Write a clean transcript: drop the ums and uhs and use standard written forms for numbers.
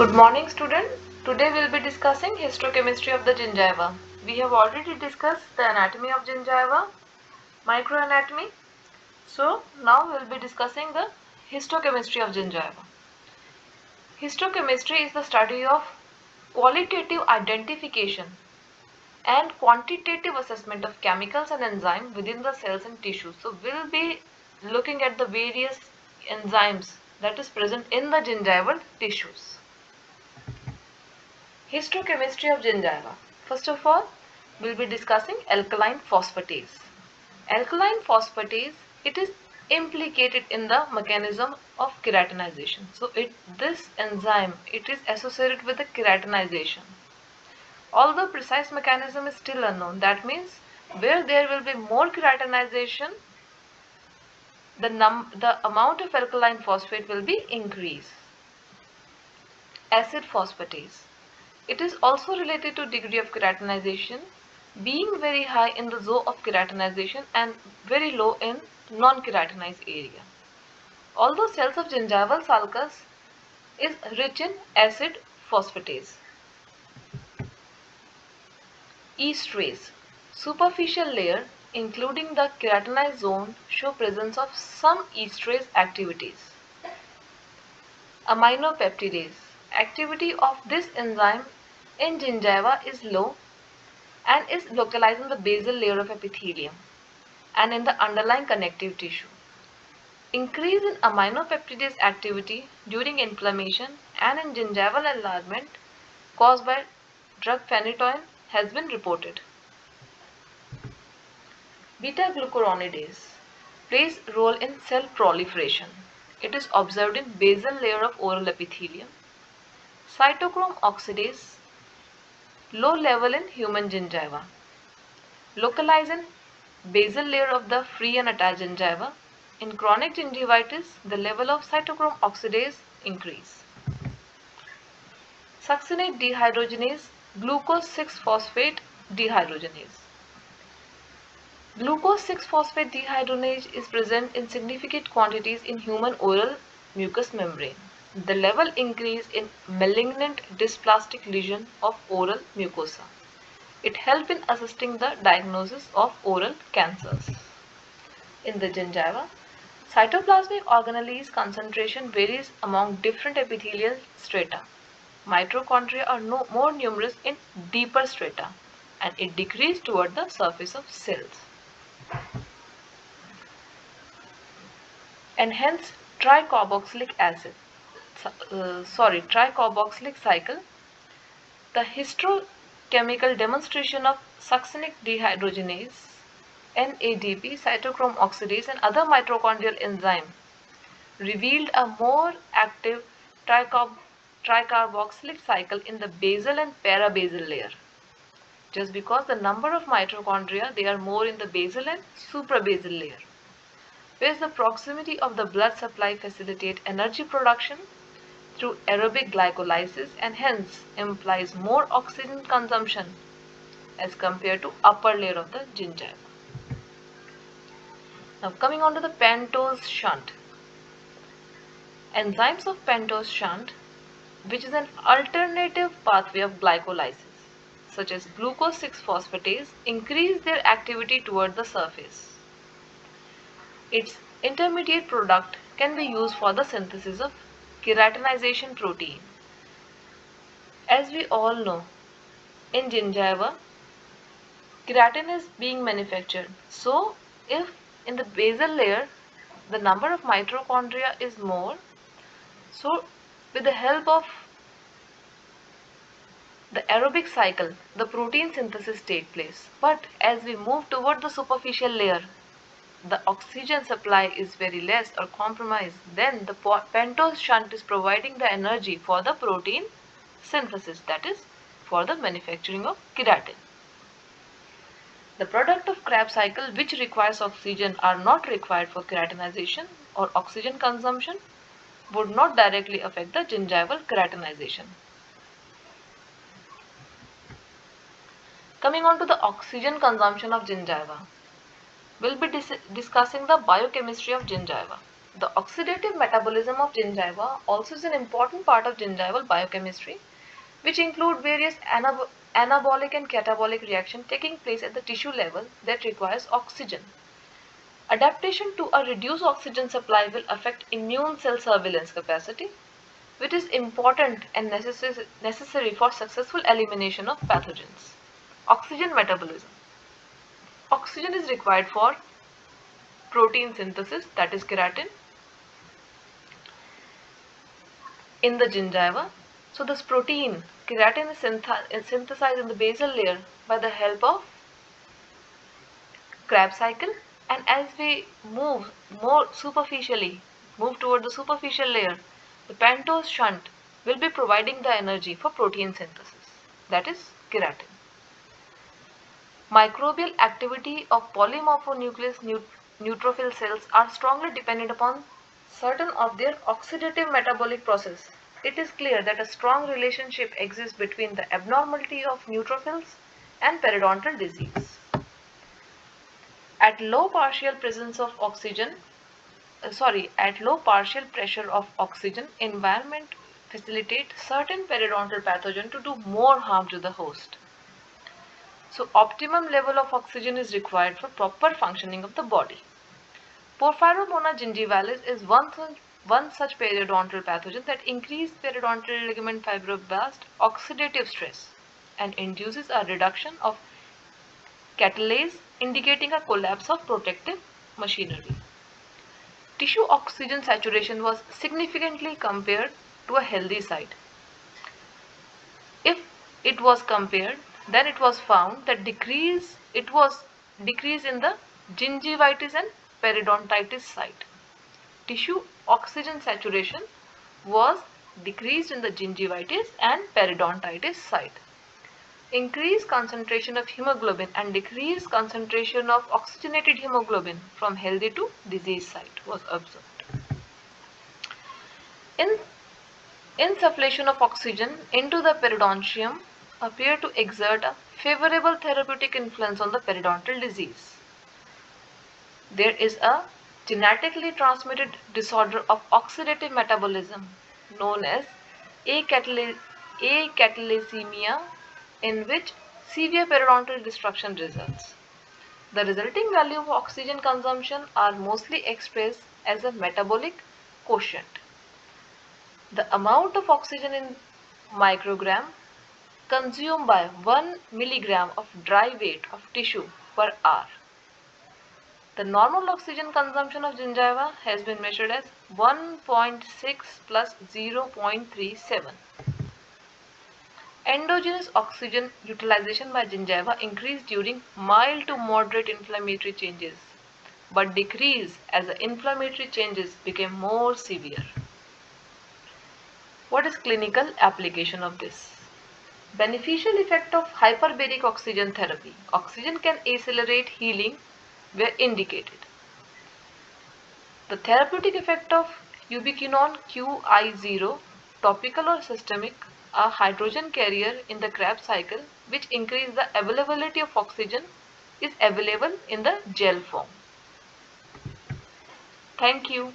Good morning, student. Today we'll be discussing histochemistry of the gingiva. We have already discussed the anatomy of gingiva, microanatomy. So now we'll be discussing the histochemistry of gingiva. Histochemistry is the study of qualitative identification and quantitative assessment of chemicals and enzymes within the cells and tissues. So we'll be looking at the various enzymes that is present in the gingival tissues. Histochemistry of gingiva. First of all, we'll be discussing alkaline phosphatase. Alkaline phosphatase, it is implicated in the mechanism of keratinization. So this enzyme, it is associated with the keratinization. Although precise mechanism is still unknown, that means where there will be more keratinization, the amount of alkaline phosphate will be increased. Acid phosphatase. It is also related to degree of keratinization, being very high in the zone of keratinization and very low in non-keratinized area. Although cells of gingival sulcus is rich in acid phosphatase. Esterase. Superficial layer including the keratinized zone show presence of some esterase activities. Aminopeptidase. Activity of this enzyme in gingiva is low and is localized in the basal layer of epithelium and in the underlying connective tissue. Increase in aminopeptidase activity during inflammation and in gingival enlargement caused by drug phenytoin has been reported. Beta-glucuronidase plays role in cell proliferation. It is observed in basal layer of oral epithelium. Cytochrome oxidase, low level in human gingiva. Localized in basal layer of the free and attached gingiva. In chronic gingivitis, the level of cytochrome oxidase increase. Succinate dehydrogenase, glucose 6-phosphate dehydrogenase. Glucose 6-phosphate dehydrogenase is present in significant quantities in human oral mucous membrane. The level increase in malignant dysplastic lesion of oral mucosa. It helps in assisting the diagnosis of oral cancers. In the gingiva, cytoplasmic organelles concentration varies among different epithelial strata. Mitochondria are more numerous in deeper strata and it decreases toward the surface of cells. And hence tricarboxylic cycle. The histochemical demonstration of succinic dehydrogenase, NADP, cytochrome oxidase and other mitochondrial enzymes revealed a more active tricarboxylic cycle in the basal and parabasal layer. Just because the number of mitochondria, they are more in the basal and suprabasal layer. Whereas the proximity of the blood supply facilitates energy production through aerobic glycolysis and hence implies more oxygen consumption as compared to upper layer of the gingiva. Now coming on to the pentose shunt. Enzymes of pentose shunt, which is an alternative pathway of glycolysis, such as glucose 6-phosphatase, increase their activity toward the surface. Its intermediate product can be used for the synthesis of keratinization protein. As we all know, in gingiva, keratin is being manufactured. So, if in the basal layer, the number of mitochondria is more, so with the help of the aerobic cycle, the protein synthesis takes place. But as we move toward the superficial layer, the oxygen supply is very less or compromised, then the pentose shunt is providing the energy for the protein synthesis, that is for the manufacturing of keratin. The product of Krebs cycle which requires oxygen are not required for keratinization or oxygen consumption would not directly affect the gingival keratinization. Coming on to the oxygen consumption of gingiva. We'll be discussing the biochemistry of gingiva. The oxidative metabolism of gingiva also is an important part of gingival biochemistry, which include various anabolic and catabolic reactions taking place at the tissue level that requires oxygen. Adaptation to a reduced oxygen supply will affect immune cell surveillance capacity, which is important and necessary for successful elimination of pathogens. Oxygen metabolism. Oxygen is required for protein synthesis, that is keratin, in the gingiva. So this protein, keratin, is synthesized in the basal layer by the help of Krebs cycle, and as we move toward the superficial layer, the pentose shunt will be providing the energy for protein synthesis, that is keratin. Microbial activity of polymorphonucleus neutrophil cells are strongly dependent upon certain of their oxidative metabolic process. It is clear that a strong relationship exists between the abnormality of neutrophils and periodontal disease. At low partial presence of oxygen, at low partial pressure of oxygen, environment facilitate certain periodontal pathogen to do more harm to the host. So optimum level of oxygen is required for proper functioning of the body. Porphyromonas gingivalis is one such periodontal pathogen that increases periodontal ligament fibroblast oxidative stress and induces a reduction of catalase, indicating a collapse of protective machinery. Tissue oxygen saturation was significantly compared to a healthy site. If it was compared, then it was found that it was decrease in the gingivitis and periodontitis site. Tissue oxygen saturation was decreased in the gingivitis and periodontitis site. Increased concentration of hemoglobin and decreased concentration of oxygenated hemoglobin from healthy to disease site was observed. Insufflation of oxygen into the periodontium appear to exert a favorable therapeutic influence on the periodontal disease. There is a genetically transmitted disorder of oxidative metabolism known as acatalecemia, in which severe periodontal destruction results. The resulting value of oxygen consumption are mostly expressed as a metabolic quotient. The amount of oxygen in microgram consumed by 1 milligram of dry weight of tissue per hour. The normal oxygen consumption of gingiva has been measured as 1.6 plus 0.37. Endogenous oxygen utilization by gingiva increased during mild to moderate inflammatory changes, but decreased as the inflammatory changes became more severe. What is clinical application of this? Beneficial effect of hyperbaric oxygen therapy. Oxygen can accelerate healing where indicated. The therapeutic effect of ubiquinone QI0, topical or systemic, a hydrogen carrier in the Krebs cycle which increase the availability of oxygen, is available in the gel form. Thank you.